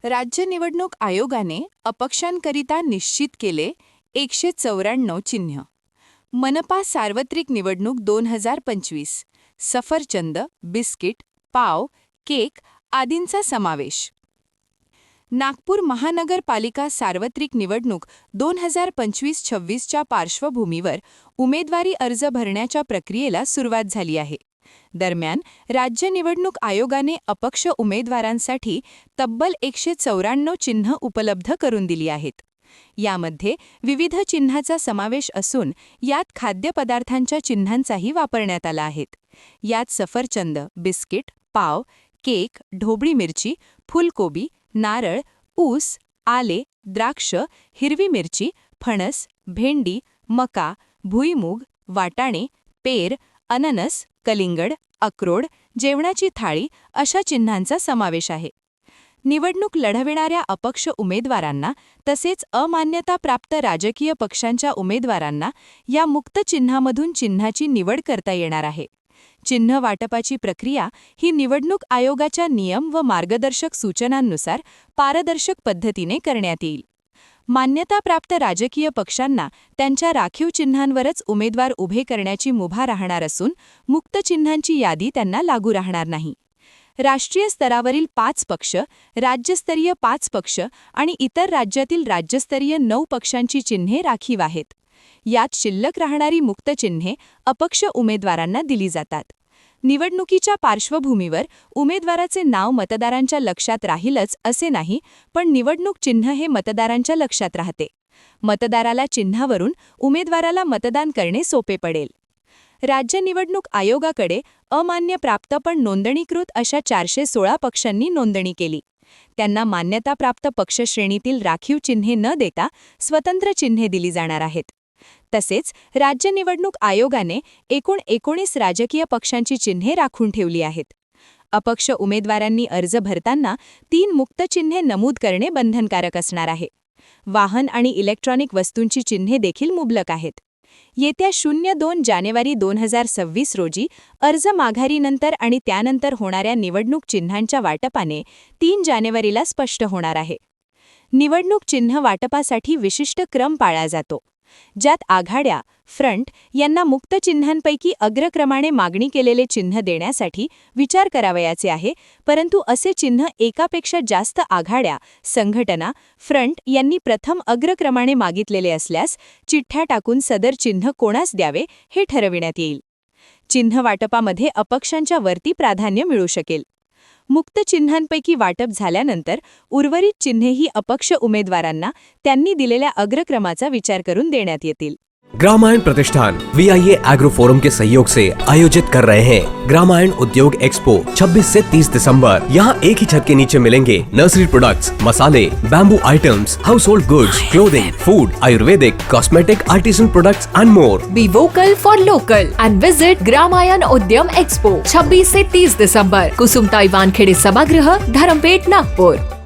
राज्य निवडणूक आयोगाने अपक्षांकरिता निश्चित केले 194 चिन्ह. मनपा सार्वत्रिक निवडणूक 2025 सफरचंद, बिस्किट, पाव, केक आदींचा समावेश. नागपूर महानगरपालिका सार्वत्रिक निवडणूक 2025-26च्या पार्श्वभूमीवर उमेदवारी अर्ज भरण्याच्या प्रक्रियेला सुरुवात झाली आहे. दरम्यान राज्य निवडणूक आयोगाने अपक्ष उमेदवारांसाठी तब्बल 194 चिन्ह उपलब्ध करून दिली आहेत. यामध्ये विविध चिन्हाचा समावेश असून यात खाद्यपदार्थांच्या चिन्हांचाही वापरण्यात आला आहे. यात सफरचंद, बिस्किट, पाव, केक, ढोबळी मिरची, फुलकोबी, नारळ, ऊस, आले, द्राक्ष, हिरवी मिरची, फणस, भेंडी, मका, भुईमूग, वाटाणे, पेर, अननस, कलिंगड, अक्रोड, जेवणाची थाळी अशा चिन्हांचा समावेश आहे. निवडणूक लढविणाऱ्या अपक्ष उमेदवारांना तसेच अमान्यताप्राप्त राजकीय पक्षांच्या उमेदवारांना या मुक्त चिन्हामधून चिन्हाची निवड करता येणार आहे. चिन्ह वाटपाची प्रक्रिया ही निवडणूक आयोगाच्या नियम व मार्गदर्शक सूचनांनुसार पारदर्शक पद्धतीने करण्यात येईल. मान्यताप्राप्त राजकीय पक्षांना त्यांच्या राखीव चिन्हांवरच उमेदवार उभे करण्याची मुभा राहणार असून मुक्त चिन्हांची यादी त्यांना लागू राहणार नाही. राष्ट्रीय स्तरावरील 5 पक्ष, राज्यस्तरीय 5 पक्ष आणि इतर राज्यातील राज्यस्तरीय 9 पक्षांची चिन्हे राखीव आहेत. यात शिल्लक राहणारी मुक्त चिन्हे अपक्ष उमेदवारांना दिली जातात. निवडणुकीच्या पार्श्वभूमीवर उमेदवाराचे नाव मतदारांच्या लक्षात राहीलच असे नाही, पण निवडणूक चिन्ह हे मतदारांच्या लक्षात राहते. मतदाराला चिन्हावरून उमेदवाराला मतदान करणे सोपे पडेल. राज्य निवडणूक आयोगाकडे अमान्य प्राप्त पण नोंदणीकृत अशा 416 पक्षांनी नोंदणी केली. त्यांना मान्यताप्राप्त पक्ष श्रेणीतील राखीव चिन्हे न देता स्वतंत्र चिन्हे दिली जाणार आहेत. तसेच राज्य निवडणूक आयोगाने एकूण 19 राजकीय पक्षांची चिन्हे राखून ठेवली आहेत. अपक्ष उमेदवारांनी अर्ज भरताना 3 मुक्त चिन्हे नमूद करणे बंधनकारक असणार आहे. वाहन आणि इलेक्ट्रॉनिक वस्तूंची चिन्हे देखील मुबलक आहेत. येत्या 02 जानेवारी 2026 रोजी अर्ज माघारीनंतर आणि त्यानंतर होणाऱ्या निवडणूक चिन्हांच्या वाटपाने 3 जानेवारीला स्पष्ट होणार आहे. निवडणूक चिन्ह वाटपासाठी विशिष्ट क्रम पाळला जातो, ज्यात आघाड्या, फ्रंट यांना मुक्त चिन्हांपैकी अग्रक्रमाने मागणी केलेले चिन्ह देण्यासाठी विचार करावयाचे आहे, परंतु असे चिन्ह एकापेक्षा जास्त आघाड्या, संघटना, फ्रंट यांनी प्रथम अग्रक्रमाने मागितलेले असल्यास चिठ्ठ्या टाकून सदर चिन्ह कोणास द्यावे हे ठरविण्यात येईल. चिन्ह वाटपामध्ये अपक्षांच्या वरती प्राधान्य मिळू शकेल. मुक्त चिन्हांपैकी वाटप झाल्यानंतर उर्वरित चिन्हेही अपक्ष उमेदवारांना त्यांनी दिलेल्या अग्रक्रमाचा विचार करून देण्यात येतील. ग्रामायण प्रतिष्ठान VIA एग्रो फोरम के सहयोग से आयोजित कर रहे हैं ग्रामायण उद्योग एक्सपो 26 से 30 दिसंबर। यहाँ एक ही छत के नीचे मिलेंगे नर्सरी प्रोडक्ट्स, मसाले, bamboo items, house hold goods, clothing, food, Ayurvedic, cosmetic, artisan products and more. Be vocal for local end visit Gramayan उद्यम एक्सपो 26 से 30 दिसंबर, कुसुमताई वानखेड़े सभागृह, धरमपेट, नागपुर।